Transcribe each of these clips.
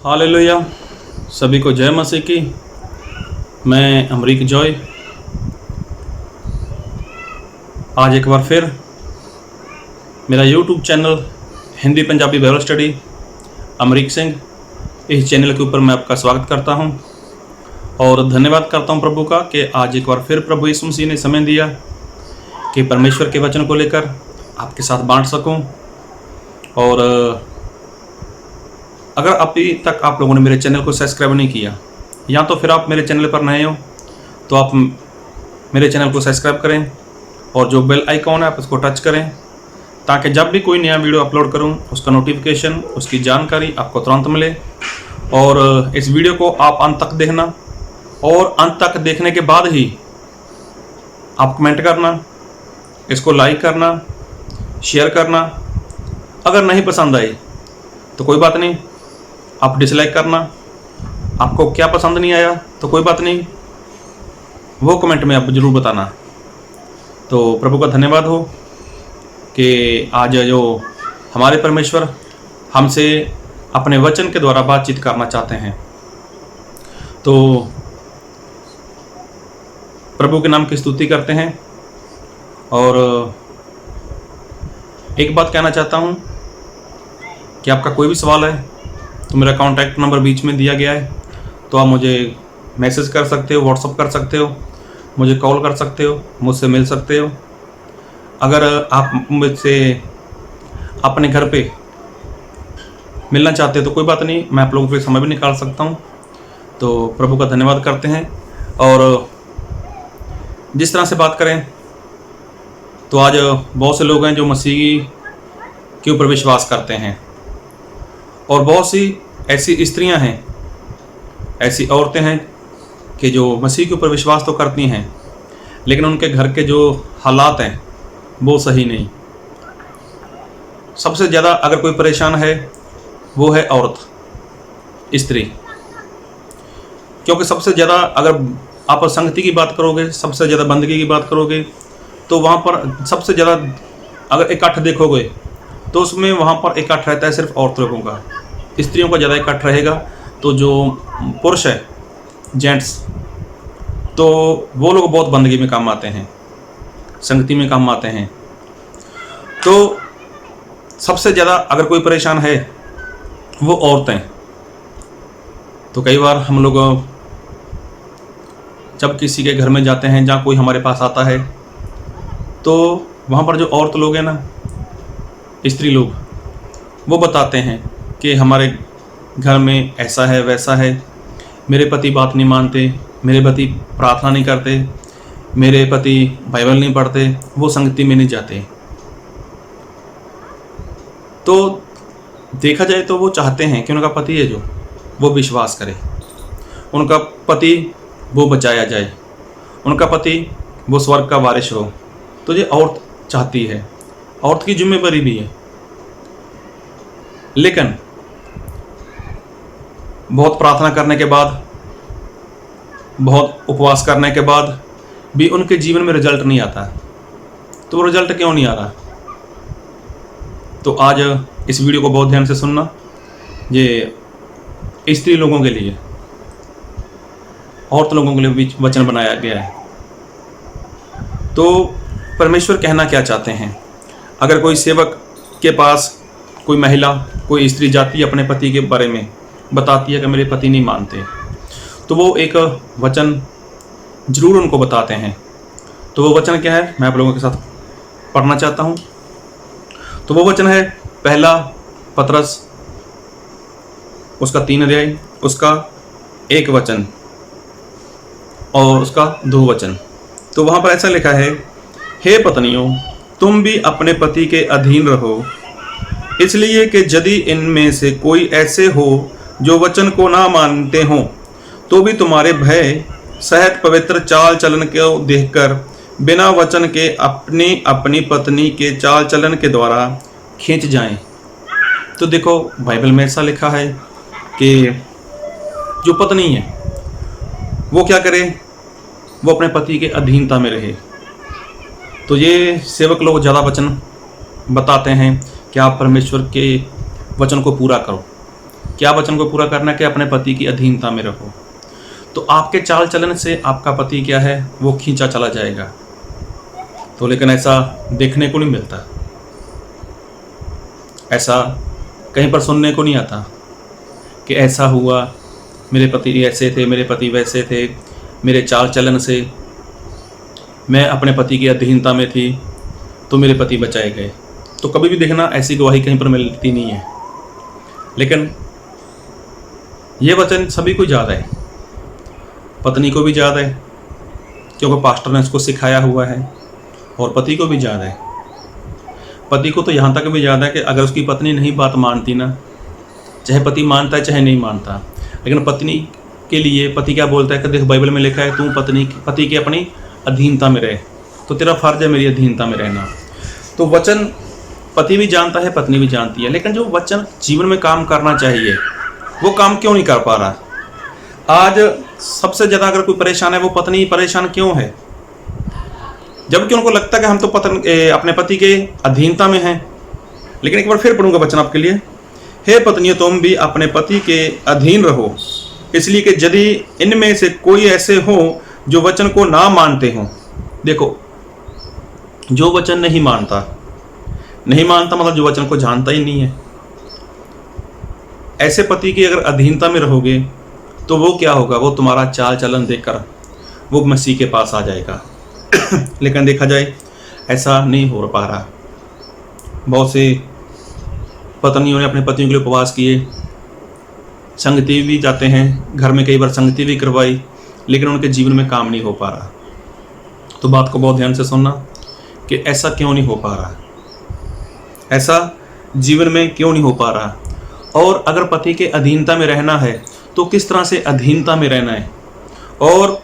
Hallelujah. सभी को जय मसीह की। मैं अमरीक जॉय आज एक बार फिर मेरा YouTube channel Hindi Punjabi Bible study Amrik Singh, इस चैनल के ऊपर मैं आपका स्वागत करता हूं और धन्यवाद करता हूं प्रभु का कि आज एक बार फिर प्रभु यीशु मसीह ने समय दिया कि परमेश्वर के वचन को लेकर आपके साथ बांट सकूं। और अगर अभी तक आप लोगों ने मेरे चैनल को सब्सक्राइब नहीं किया या तो फिर आप मेरे चैनल पर नए हो तो आप मेरे चैनल को सब्सक्राइब करें और जो बेल आइकॉन है आप उसको टच करें ताकि जब भी कोई नया वीडियो अपलोड करूं उसका नोटिफिकेशन, उसकी जानकारी आपको तुरंत मिले। और इस वीडियो को आप अंत तक देखना और अंत तक देखने के बाद ही आप कमेंट करना, इसको लाइक करना, शेयर करना। अगर नहीं पसंद आई तो कोई बात नहीं, आप डिसलाइक करना। आपको क्या पसंद नहीं आया तो कोई बात नहीं, वो कमेंट में आप ज़रूर बताना। तो प्रभु का धन्यवाद हो कि आज जो हमारे परमेश्वर हमसे अपने वचन के द्वारा बातचीत करना चाहते हैं। तो प्रभु के नाम की स्तुति करते हैं। और एक बात कहना चाहता हूँ कि आपका कोई भी सवाल है तो मेरा कॉन्टैक्ट नंबर बीच में दिया गया है, तो आप मुझे मैसेज कर सकते हो, व्हाट्सअप कर सकते हो, मुझे कॉल कर सकते हो, मुझसे मिल सकते हो। अगर आप मुझसे अपने घर पे मिलना चाहते हो तो कोई बात नहीं, मैं आप लोगों के लिए समय भी निकाल सकता हूँ। तो प्रभु का धन्यवाद करते हैं। और जिस तरह से बात करें तो आज बहुत से लोग हैं जो मसीह के ऊपर विश्वास करते हैं और बहुत सी ऐसी स्त्रियां हैं, ऐसी औरतें हैं कि जो मसीह के ऊपर विश्वास तो करती हैं लेकिन उनके घर के जो हालात हैं वो सही नहीं। सबसे ज़्यादा अगर कोई परेशान है वो है औरत, स्त्री। क्योंकि सबसे ज़्यादा अगर आप संगति की बात करोगे, सबसे ज़्यादा बंदगी की बात करोगे तो वहाँ पर सबसे ज़्यादा अगर इकट्ठ देखोगे तो उसमें वहाँ पर इकट्ठ रहता है सिर्फ औरत लोगों का, स्त्रियों का ज़्यादा इकट्ठ रहेगा। तो जो पुरुष है, जेंट्स, तो वो लोग बहुत बंदगी में काम आते हैं, संगति में काम आते हैं। तो सबसे ज़्यादा अगर कोई परेशान है वो औरतें। तो कई बार हम लोग जब किसी के घर में जाते हैं, जहाँ कोई हमारे पास आता है, तो वहाँ पर जो औरत लोग हैं ना, स्त्री लोग, वो बताते हैं कि हमारे घर में ऐसा है, वैसा है, मेरे पति बात नहीं मानते, मेरे पति प्रार्थना नहीं करते, मेरे पति बाइबल नहीं पढ़ते, वो संगति में नहीं जाते। तो देखा जाए तो वो चाहते हैं कि उनका पति है जो वो विश्वास करे, उनका पति वो बचाया जाए, उनका पति वो स्वर्ग का वारिस हो। तो ये औरत चाहती है, औरत की जिम्मेदारी भी है। लेकिन बहुत प्रार्थना करने के बाद, बहुत उपवास करने के बाद भी उनके जीवन में रिजल्ट नहीं आता। तो वो रिजल्ट क्यों नहीं आ रहा? तो आज इस वीडियो को बहुत ध्यान से सुनना। ये स्त्री लोगों के लिए, औरत लोगों के लिए भी वचन बनाया गया है। तो परमेश्वर कहना क्या चाहते हैं? अगर कोई सेवक के पास कोई महिला, कोई स्त्री जाती है, अपने पति के बारे में बताती है कि मेरे पति नहीं मानते, तो वो एक वचन जरूर उनको बताते हैं। तो वो वचन क्या है, मैं आप लोगों के साथ पढ़ना चाहता हूँ। तो वो वचन है पहला पतरस, उसका 3 अध्याय, उसका 1 वचन और उसका 2 वचन। तो वहाँ पर ऐसा लिखा है, हे पत्नियों, तुम भी अपने पति के अधीन रहो, इसलिए कि यदि इनमें से कोई ऐसे हो जो वचन को ना मानते हों तो भी तुम्हारे भय सहित पवित्र चाल चलन को देखकर बिना वचन के अपनी अपनी पत्नी के चाल चलन के द्वारा खींच जाएं। तो देखो, बाइबल में ऐसा लिखा है कि जो पत्नी है वो क्या करे, वो अपने पति के अधीनता में रहे। तो ये सेवक लोग ज़्यादा वचन बताते हैं कि आप परमेश्वर के वचन को पूरा करो। क्या वचन को पूरा करना है कि अपने पति की अधीनता में रहो। तो आपके चाल चलन से आपका पति क्या है, वो खींचा चला जाएगा। तो लेकिन ऐसा देखने को नहीं मिलता, ऐसा कहीं पर सुनने को नहीं आता कि ऐसा हुआ, मेरे पति ऐसे थे, मेरे पति वैसे थे, मेरे चाल चलन से मैं अपने पति की अधीनता में थी तो मेरे पति बचाए गए। तो कभी भी देखना ऐसी गवाही कहीं पर मिलती नहीं है। लेकिन ये वचन सभी को याद है, पत्नी को भी याद है क्योंकि पास्टर ने उसको सिखाया हुआ है, और पति को भी याद है। पति को तो यहाँ तक भी याद है कि अगर उसकी पत्नी नहीं बात मानती ना, चाहे पति मानता है चाहे नहीं मानता, लेकिन पत्नी के लिए पति क्या बोलता है कि देख बाइबल में लिखा है तू पति की अपनी अधीनता में रहे, तो तेरा फर्ज है मेरी अधीनता में रहना। तो वचन पति भी जानता है, पत्नी भी जानती है, लेकिन जो वचन जीवन में काम करना चाहिए वो काम क्यों नहीं कर पा रहा। आज सबसे ज़्यादा अगर कोई परेशान है वो पत्नी परेशान क्यों है, जबकि उनको लगता है कि हम तो अपने पति के अधीनता में हैं। लेकिन एक बार फिर पढ़ूंगा वचन आपके लिए, हे पत्नियों तुम भी अपने पति के अधीन रहो, इसलिए कि यदि इनमें से कोई ऐसे हो जो वचन को ना मानते हों। देखो, जो वचन नहीं मानता मतलब जो वचन को जानता ही नहीं है। ऐसे पति की अगर अधीनता में रहोगे तो वो क्या होगा, वो तुम्हारा चाल चलन देखकर वो मसीह के पास आ जाएगा। लेकिन देखा जाए ऐसा नहीं हो पा रहा। बहुत से पत्नियों ने अपने पतियों के लिए उपवास किए, संगति भी जाते हैं, घर में कई बार संगति भी करवाई, लेकिन उनके जीवन में काम नहीं हो पा रहा। तो बात को बहुत ध्यान से सुनना कि ऐसा क्यों नहीं हो पा रहा, ऐसा जीवन में क्यों नहीं हो पा रहा। और अगर पति के अधीनता में रहना है तो किस तरह से अधीनता में रहना है, और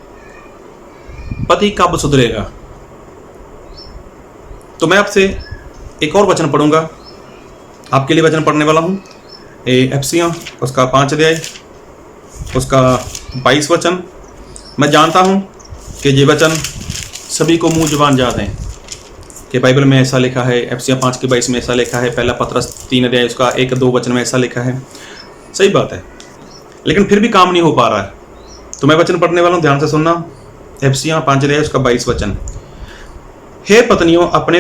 पति कब सुधरेगा। तो मैं आपसे एक और वचन पढ़ूंगा, आपके लिए वचन पढ़ने वाला हूं, एफिसियों उसका 5 अध्याय उसका 22 वचन। मैं जानता हूं कि ये वचन सभी को मुंह जुबान याद है कि बाइबल में ऐसा लिखा है, एफिसियों 5 के 22 में ऐसा लिखा है, पहला पतरस 3 अध्याय उसका 1-2 वचन में ऐसा लिखा है। सही बात है, लेकिन फिर भी काम नहीं हो पा रहा है। तो मैं वचन पढ़ने वाला हूं, ध्यान से सुनना। एफिसियों 5 अध्याय उसका 22 वचन, हे पत्नियों अपने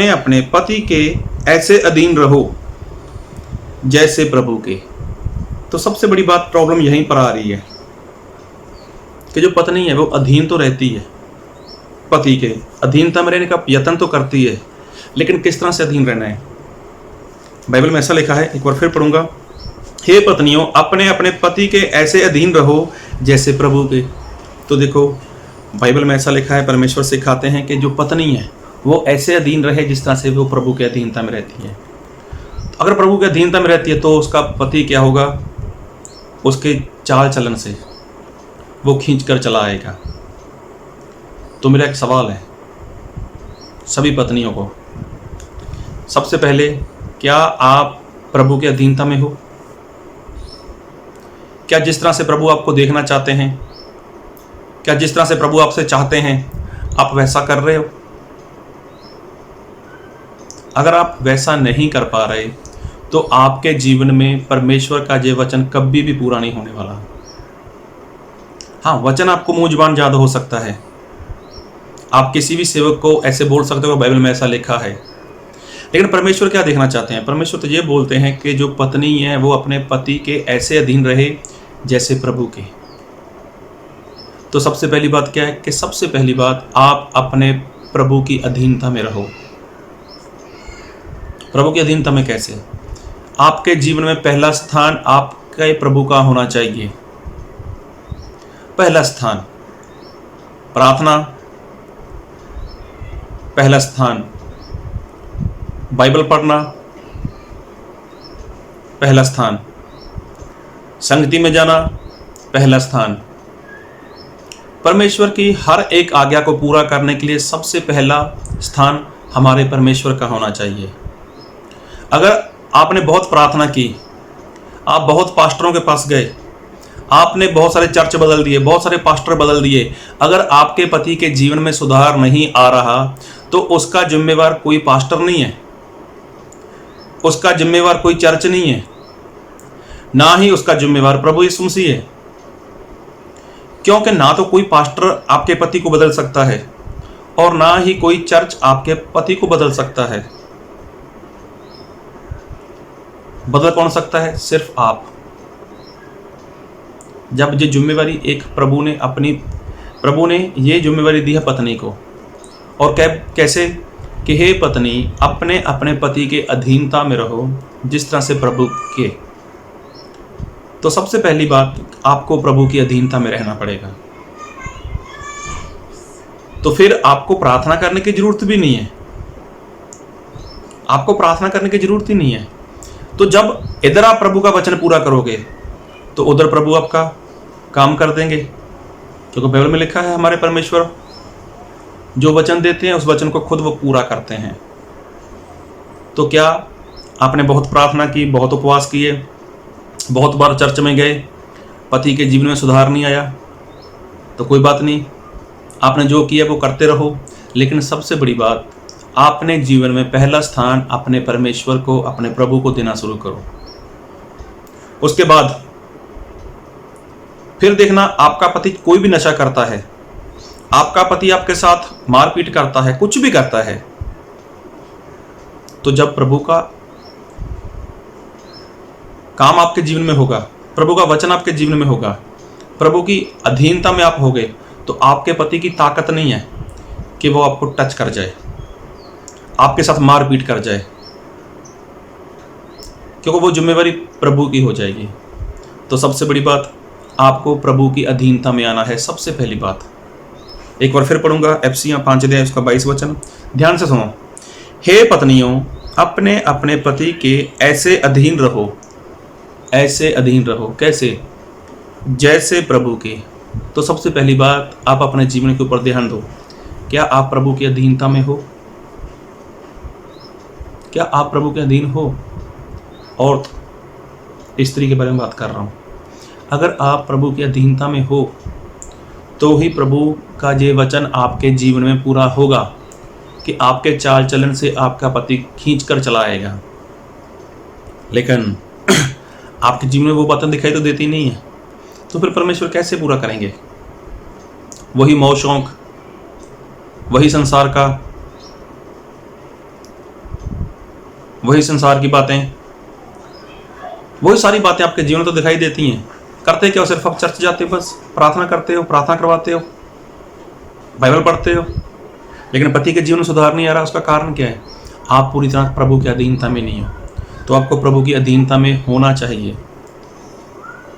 अपने पति के ऐसे अधीन रहो जैसे प्रभु के। तो सबसे बड़ी बात, प्रॉब्लम यहीं पर आ रही है कि जो पत्नी है वो अधीन तो रहती है, पति के अधीनता में रहने का यत्न तो करती है, लेकिन किस तरह से अधीन रहना है। बाइबल में ऐसा लिखा है, एक बार फिर पढ़ूंगा, हे पत्नियों अपने अपने पति के ऐसे अधीन रहो जैसे प्रभु के। तो देखो बाइबल में ऐसा लिखा है, परमेश्वर सिखाते हैं कि जो पत्नी है वो ऐसे अधीन रहे जिस तरह से वो प्रभु के अधीनता में रहती है। अगर प्रभु के अधीनता में रहती है तो उसका पति क्या होगा, उसके चाल चलन से वो खींच कर चला आएगा। तो मेरा एक सवाल है सभी पत्नियों को, सबसे पहले, क्या आप प्रभु के अधीनता में हो? क्या जिस तरह से प्रभु आपको देखना चाहते हैं, क्या जिस तरह से प्रभु आपसे चाहते हैं आप वैसा कर रहे हो? अगर आप वैसा नहीं कर पा रहे तो आपके जीवन में परमेश्वर का ये वचन कभी भी पूरा नहीं होने वाला। हाँ, वचन आपको मुंह जुबान याद हो सकता है, आप किसी भी सेवक को ऐसे बोल सकते हो बाइबल में ऐसा लिखा है, लेकिन परमेश्वर क्या देखना चाहते हैं? परमेश्वर तो ये बोलते हैं कि जो पत्नी है वो अपने पति के ऐसे अधीन रहे जैसे प्रभु के। तो सबसे पहली बात क्या है कि सबसे पहली बात, आप अपने प्रभु की अधीनता में रहो। प्रभु की अधीनता में कैसे? आपके जीवन में पहला स्थान आपके प्रभु का होना चाहिए। पहला स्थान प्रार्थना, पहला स्थान बाइबल पढ़ना, पहला स्थान संगति में जाना, पहला स्थान परमेश्वर की हर एक आज्ञा को पूरा करने के लिए सबसे पहला स्थान हमारे परमेश्वर का होना चाहिए। अगर आपने बहुत प्रार्थना की, आप बहुत पास्टरों के पास गए, आपने बहुत सारे चर्च बदल दिए, बहुत सारे पास्टर बदल दिए, अगर आपके पति के जीवन में सुधार नहीं आ रहा तो उसका जिम्मेवार कोई पास्टर नहीं है, उसका जिम्मेवार कोई चर्च नहीं है, ना ही उसका जिम्मेवार प्रभु यीशु मसीह है। क्योंकि ना तो कोई पास्टर आपके पति को बदल सकता है और ना ही कोई चर्च आपके पति को बदल सकता है। बदल कौन सकता है? सिर्फ आप। जब ये जिम्मेवारी एक प्रभु ने ये जिम्मेवारी दी है पत्नी को, और कैसे कि हे पत्नी अपने अपने पति के अधीनता में रहो जिस तरह से प्रभु के। तो सबसे पहली बात, आपको प्रभु की अधीनता में रहना पड़ेगा। तो फिर आपको प्रार्थना करने की जरूरत भी नहीं है, आपको प्रार्थना करने की जरूरत ही नहीं है। तो जब इधर आप प्रभु का वचन पूरा करोगे तो उधर प्रभु आपका काम कर देंगे, क्योंकि बाइबल में लिखा है हमारे परमेश्वर जो वचन देते हैं उस वचन को खुद वो पूरा करते हैं। तो क्या आपने बहुत प्रार्थना की, बहुत उपवास किए, बहुत बार चर्च में गए, पति के जीवन में सुधार नहीं आया, तो कोई बात नहीं, आपने जो किया वो करते रहो। लेकिन सबसे बड़ी बात, आपने जीवन में पहला स्थान अपने परमेश्वर को, अपने प्रभु को देना शुरू करो। उसके बाद फिर देखना, आपका पति कोई भी नशा करता है, आपका पति आपके साथ मारपीट करता है, कुछ भी करता है, तो जब प्रभु का काम आपके जीवन में होगा, प्रभु का वचन आपके जीवन में होगा, प्रभु की अधीनता में आप होगे, तो आपके पति की ताकत नहीं है कि वो आपको टच कर जाए, आपके साथ मारपीट कर जाए, क्योंकि वो जिम्मेवारी प्रभु की हो जाएगी। तो सबसे बड़ी बात, आपको प्रभु की अधीनता में आना है, सबसे पहली बात। एक बार फिर पढ़ूंगा, एफिसियों 5 अध्याय उसका 22 वचन, ध्यान से सुनो। हे पत्नियों अपने अपने पति के ऐसे अधीन रहो, ऐसे अधीन रहो, कैसे? जैसे प्रभु के। तो सबसे पहली बात, आप अपने जीवन के ऊपर ध्यान दो। क्या आप प्रभु की अधीनता में हो? क्या आप प्रभु के अधीन हो? और स्त्री के बारे में बात कर रहा हूं। अगर आप प्रभु की अधीनता में हो तो ही प्रभु का ये वचन आपके जीवन में पूरा होगा कि आपके चाल चलन से आपका पति खींच कर चला आएगा। लेकिन आपके जीवन में वो बातें दिखाई तो देती नहीं है, तो फिर परमेश्वर कैसे पूरा करेंगे? वही मौज शौक, वही संसार की बातें, वही सारी बातें आपके जीवन में तो दिखाई देती हैं। करते क्या हो? सिर्फ आप चर्च जाते हो, बस प्रार्थना करते हो, प्रार्थना करवाते हो, बाइबल पढ़ते हो, लेकिन पति के जीवन में सुधार नहीं आ रहा। उसका कारण क्या है? आप पूरी तरह प्रभु की अधीनता में नहीं हो। तो आपको प्रभु की अधीनता में होना चाहिए,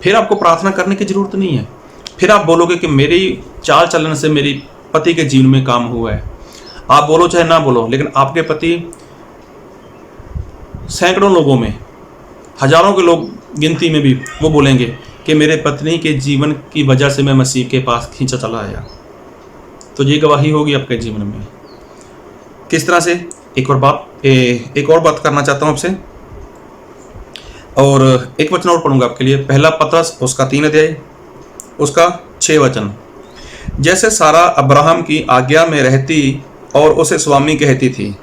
फिर आपको प्रार्थना करने की जरूरत नहीं है। फिर आप बोलोगे कि मेरी चाल चलन से मेरी पति के जीवन में काम हुआ है। आप बोलो चाहे ना बोलो, लेकिन आपके पति सैकड़ों लोगों में, हजारों के लोग गिनती में भी वो बोलेंगे कि मेरे पत्नी के जीवन की वजह से मैं मसीह के पास खींचा चला आया। तो ये गवाही होगी आपके जीवन में। किस तरह से? एक और बात करना चाहता हूँ आपसे, और एक वचन और पढ़ूंगा आपके लिए। पहला पत्रस उसका 3 अध्याय उसका 6 वचन। जैसे सारा अब्राहम की आज्ञा में रहती और उसे स्वामी कहती थी,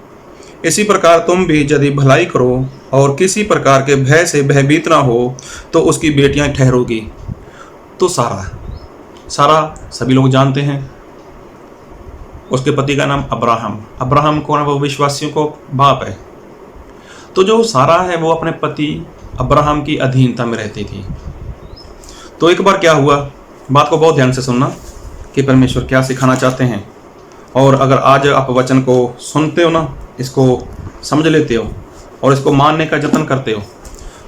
इसी प्रकार तुम भी यदि भलाई करो और किसी प्रकार के भय से भयभीत ना हो तो उसकी बेटियां ठहरोगी। तो सारा सभी लोग जानते हैं, उसके पति का नाम अब्राहम कौन है? वो विश्वासियों को बाप है। तो जो सारा है वो अपने पति अब्राहम की अधीनता में रहती थी। तो एक बार क्या हुआ, बात को बहुत ध्यान से सुनना कि परमेश्वर क्या सिखाना चाहते हैं। और अगर आज आप वचन को सुनते हो ना, इसको समझ लेते हो और इसको मानने का जतन करते हो,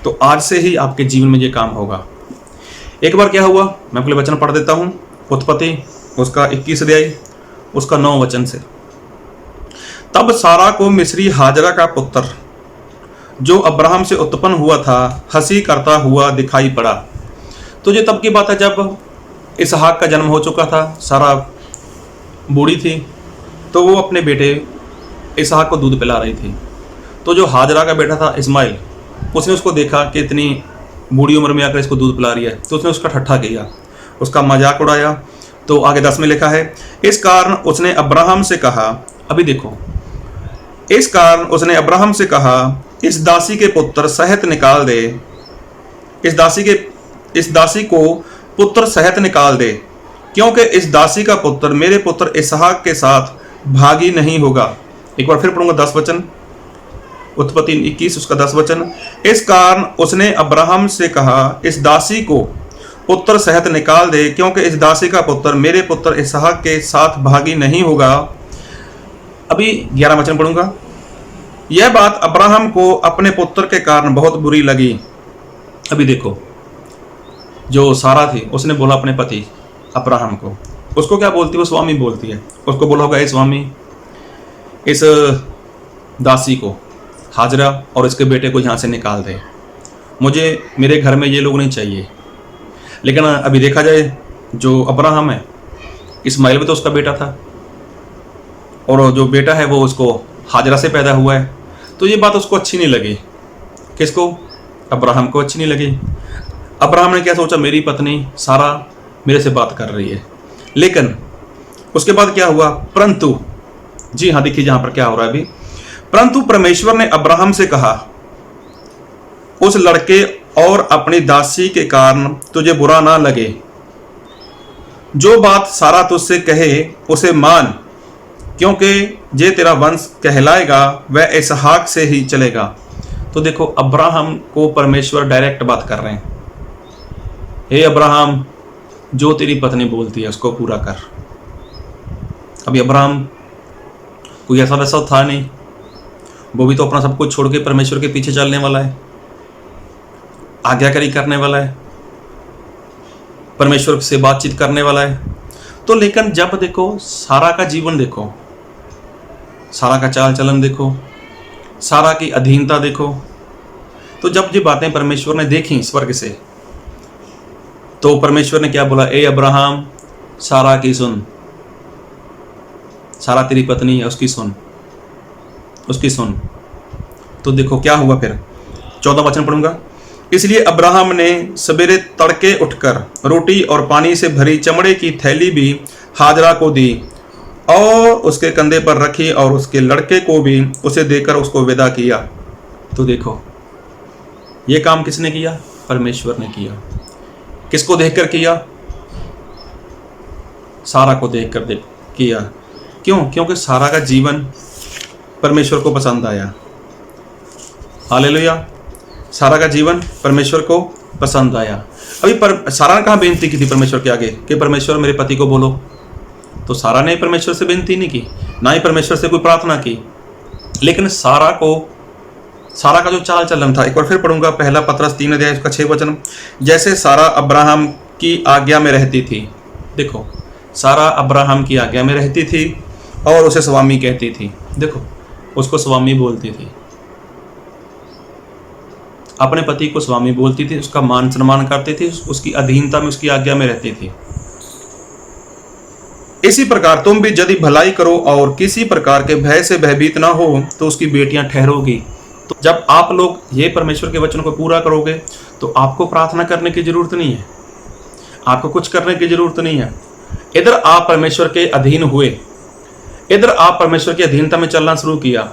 तो आज से ही आपके जीवन में ये काम होगा। एक बार क्या हुआ, मैं आपके लिए वचन पढ़ देता हूँ। उत्पत्ति उसका 21 अध्याय उसका 9 वचन से। तब सारा को मिस्री हाजरा का पुत्र जो अब्राहम से उत्पन्न हुआ था हंसी करता हुआ दिखाई पड़ा। तो ये तब की बात है जब इसहाक का जन्म हो चुका था, सारा बूढ़ी थी, तो वो अपने बेटे इसहाक को दूध पिला रही थी। तो जो हाजरा का बेटा था इस्माइल, उसने उसको देखा कि इतनी बूढ़ी उम्र में आकर इसको दूध पिला रही है, तो उसने उसका ठट्ठा किया, उसका मजाक उड़ाया। तो आगे 10 में लिखा है, इस कारण उसने अब्राहम से कहा, अभी देखो, इस कारण उसने अब्राहम से कहा, इस दासी के पुत्र सहित निकाल दे, इस दासी को पुत्र सहित निकाल दे, क्योंकि इस दासी का पुत्र मेरे पुत्र इसहाक के साथ भागी नहीं होगा। एक बार फिर पढ़ूंगा 10 वचन, उत्पत्ति 21 उसका 10 वचन। इस कारण उसने अब्राहम से कहा, इस दासी को पुत्र सहित निकाल दे, क्योंकि इस दासी का पुत्र मेरे पुत्र इसहाक के साथ भागी नहीं होगा। अभी 11 वचन पढ़ूंगा। यह बात अब्राहम को अपने पुत्र के कारण बहुत बुरी लगी। अभी देखो, जो सारा थी उसने बोला अपने पति अब्राहम को, उसको क्या बोलती है, वो स्वामी बोलती है। उसको बोला होगा, स्वामी इस दासी को, हाजरा और इसके बेटे को यहाँ से निकाल दे, मुझे मेरे घर में ये लोग नहीं चाहिए। लेकिन अभी देखा जाए, जो अब्राहम है, इस्माइल भी तो उसका बेटा था, और जो बेटा है वो उसको हाजरा से पैदा हुआ है। तो ये बात उसको अच्छी नहीं लगी। किसको? अब्राहम को अच्छी नहीं लगी। अब्राहम ने क्या सोचा, मेरी पत्नी सारा मेरे से बात कर रही है। लेकिन उसके बाद क्या हुआ? परंतु, जी हाँ, देखिए जहां पर क्या हो रहा है अभी। परंतु परमेश्वर ने अब्राहम से कहा, उस लड़के और अपनी दासी के कारण तुझे बुरा ना लगे। जो बात सारा तुझसे कहे उसे मान, क्योंकि जे तेरा वंश कहलाएगा वह इसहाक से ही चलेगा। तो देखो, अब्राहम को परमेश्वर डायरेक्ट बात कर रहे हैं, हे अब्राहम, जो तेरी पत्नी बोलती है उसको पूरा कर। अभी अब्राहम कोई ऐसा वैसा था नहीं, वो भी तो अपना सब कुछ छोड़ के परमेश्वर के पीछे चलने वाला है, आज्ञाकारी करने वाला है, परमेश्वर से बातचीत करने वाला है। तो लेकिन जब देखो सारा का जीवन देखो, सारा का चाल चलन देखो, सारा की अधीनता देखो, तो जब ये बातें परमेश्वर ने देखी स्वर्ग से, तो परमेश्वर ने क्या बोला, ए अब्राहम, सारा की सुन, सारा तेरी पत्नी है, उसकी सुन, उसकी सुन। तो देखो क्या हुआ फिर, 14 वचन पढ़ूंगा। इसलिए अब्राहम ने सवेरे तड़के उठकर रोटी और पानी से भरी चमड़े की थैली भी हाजरा को दी और उसके कंधे पर रखी, और उसके लड़के को भी उसे देकर उसको विदा किया। तो देखो, ये काम किसने किया? परमेश्वर ने किया। किसको देखकर किया? सारा को देखकर किया। क्यों? क्योंकि सारा का जीवन परमेश्वर को पसंद आया। हालेलुया। सारा का जीवन परमेश्वर को पसंद आया। अभी सारा ने कहाँ बेनती की थी परमेश्वर के आगे कि परमेश्वर मेरे पति को बोलो? तो सारा ने परमेश्वर से बेनती नहीं की, ना ही परमेश्वर से कोई प्रार्थना की। लेकिन सारा का जो चाल चलन था, एक बार फिर पढ़ूंगा, पहला पतरस 3 अध्याय उसका 6 वचन। जैसे सारा अब्राहम की आज्ञा में रहती थी। देखो, सारा अब्राहम की आज्ञा में रहती थी और उसे स्वामी कहती थी। देखो, उसको स्वामी बोलती थी, अपने पति को स्वामी बोलती थी, उसका मान सम्मान करती थी, उसकी अधीनता में, उसकी आज्ञा में रहती थी। इसी प्रकार तुम भी यदि भलाई करो और किसी प्रकार के भय से भयभीत ना हो, तो उसकी बेटियां ठहरोगी। तो जब आप लोग ये परमेश्वर के वचन को पूरा करोगे, तो आपको प्रार्थना करने की जरूरत नहीं है, आपको कुछ करने की जरूरत नहीं है। इधर आप परमेश्वर के अधीन हुए, इधर आप परमेश्वर की अधीनता में चलना शुरू किया,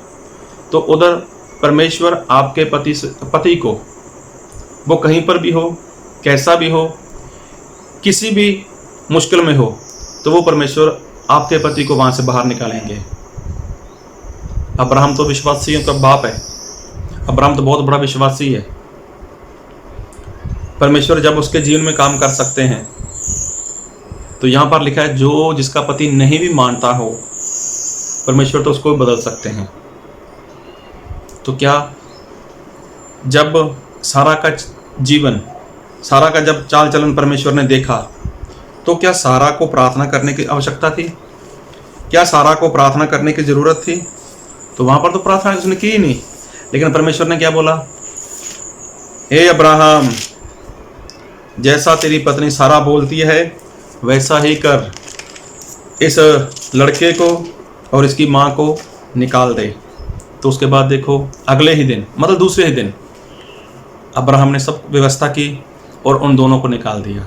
तो उधर परमेश्वर आपके पति को, वो कहीं पर भी हो, कैसा भी हो, किसी भी मुश्किल में हो, तो वो परमेश्वर आपके पति को वहां से बाहर निकालेंगे। अब्राहम तो विश्वासियों का बाप है, अब्राहम तो बहुत बड़ा विश्वासी है। परमेश्वर जब उसके जीवन में काम कर सकते हैं, तो यहां पर लिखा है जो जिसका पति नहीं भी मानता हो, परमेश्वर तो उसको बदल सकते हैं। तो क्या जब सारा का जीवन, सारा का जब चाल चलन परमेश्वर ने देखा, तो क्या सारा को प्रार्थना करने की आवश्यकता थी? क्या सारा को प्रार्थना करने की जरूरत थी? तो वहां पर तो प्रार्थना उसने की ही नहीं। लेकिन परमेश्वर ने क्या बोला, हे अब्राहम, जैसा तेरी पत्नी सारा बोलती है वैसा ही कर, इस लड़के को और इसकी माँ को निकाल दे। तो उसके बाद देखो, अगले ही दिन, मतलब दूसरे ही दिन, अब्राहम ने सब व्यवस्था की और उन दोनों को निकाल दिया।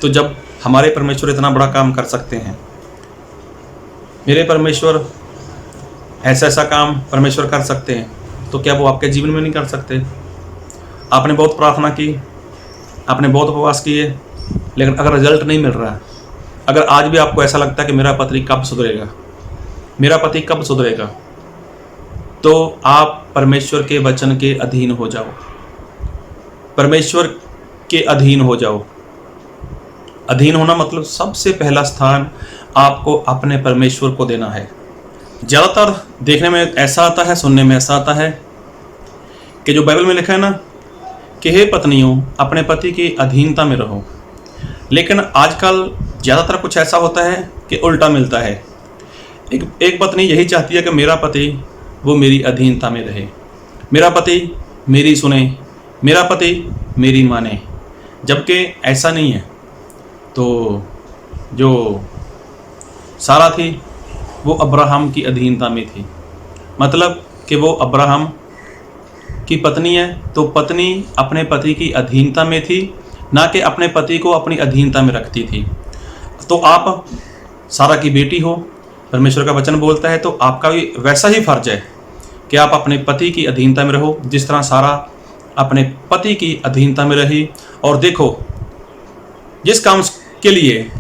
तो जब हमारे परमेश्वर इतना बड़ा काम कर सकते हैं, मेरे परमेश्वर ऐसा काम परमेश्वर कर सकते हैं, तो क्या वो आपके जीवन में नहीं कर सकते? आपने बहुत प्रार्थना की, आपने बहुत उपवास किए, लेकिन अगर रिजल्ट नहीं मिल रहा, अगर आज भी आपको ऐसा लगता है कि मेरा पति कब सुधरेगा, मेरा पति कब सुधरेगा, तो आप परमेश्वर के वचन के अधीन हो जाओ, परमेश्वर के अधीन हो जाओ। अधीन होना मतलब सबसे पहला स्थान आपको अपने परमेश्वर को देना है। ज़्यादातर देखने में ऐसा आता है, सुनने में ऐसा आता है कि जो बाइबल में लिखा है ना कि हे पत्नियों अपने पति की अधीनता में रहो, लेकिन आजकल ज़्यादातर कुछ ऐसा होता है कि उल्टा मिलता है। एक पत्नी यही चाहती है कि मेरा पति वो मेरी अधीनता में रहे, मेरा पति मेरी सुने, मेरा पति मेरी माने, जबकि ऐसा नहीं है। तो जो सारा थी वो अब्राहम की अधीनता में थी, मतलब कि वो अब्राहम की पत्नी है, तो पत्नी अपने पति की अधीनता में थी, ना कि अपने पति को अपनी अधीनता में रखती थी। तो आप सारा की बेटी हो, परमेश्वर का वचन बोलता है, तो आपका भी वैसा ही फर्ज है कि आप अपने पति की अधीनता में रहो, जिस तरह सारा अपने पति की अधीनता में रही। और देखो, जिस काम के लिए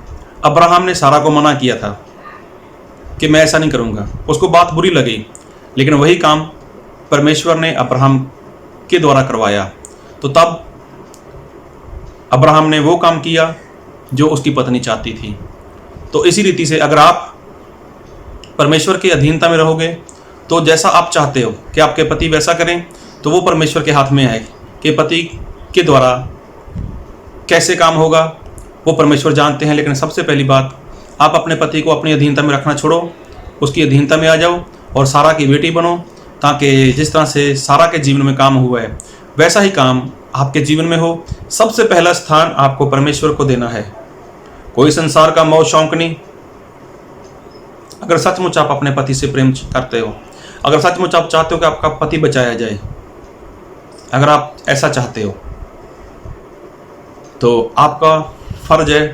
अब्राहम ने सारा को मना किया था कि मैं ऐसा नहीं करूँगा, उसको बात बुरी लगी, लेकिन वही काम परमेश्वर ने अब्राहम के द्वारा करवाया, तो तब अब्राहम ने वो काम किया जो उसकी पत्नी चाहती थी। तो इसी रीति से अगर आप परमेश्वर की अधीनता में रहोगे, तो जैसा आप चाहते हो कि आपके पति वैसा करें, तो वो परमेश्वर के हाथ में है कि पति के द्वारा कैसे काम होगा, वो परमेश्वर जानते हैं। लेकिन सबसे पहली बात, आप अपने पति को अपनी अधीनता में रखना छोड़ो, उसकी अधीनता में आ जाओ और सारा की बेटी बनो, ताकि जिस तरह से सारा के जीवन में काम हुआ है वैसा ही काम आपके जीवन में हो। सबसे पहला स्थान आपको परमेश्वर को देना है, कोई संसार का मोह शौक नहीं। अगर सचमुच आप अपने पति से प्रेम करते हो, अगर सचमुच आप चाहते हो कि आपका पति बचाया जाए, अगर आप ऐसा चाहते हो, तो आपका फर्ज है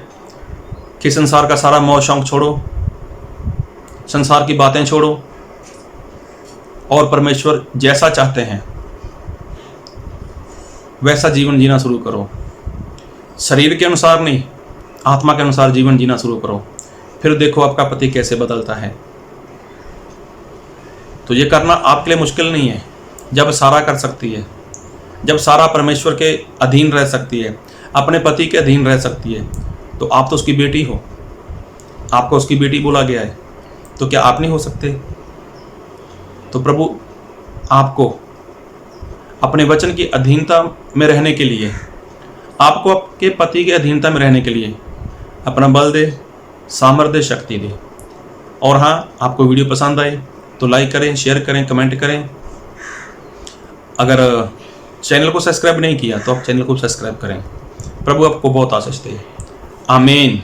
कि संसार का सारा मोह शौक छोड़ो, संसार की बातें छोड़ो और परमेश्वर जैसा चाहते हैं वैसा जीवन जीना शुरू करो। शरीर के अनुसार नहीं, आत्मा के अनुसार जीवन जीना शुरू करो, फिर देखो आपका पति कैसे बदलता है। तो ये करना आपके लिए मुश्किल नहीं है। जब सारा कर सकती है, जब सारा परमेश्वर के अधीन रह सकती है, अपने पति के अधीन रह सकती है, तो आप तो उसकी बेटी हो, आपको उसकी बेटी बोला गया है, तो क्या आप नहीं हो सकते? तो प्रभु आपको अपने वचन की अधीनता में रहने के लिए, आपको आपके पति की अधीनता में रहने के लिए अपना बल दे, सामर्थ्य दे, शक्ति दे। और हाँ, आपको वीडियो पसंद आए तो लाइक करें, शेयर करें, कमेंट करें। अगर चैनल को सब्सक्राइब नहीं किया तो आप चैनल को सब्सक्राइब करें। प्रभु आपको बहुत आशीष दे। आमीन।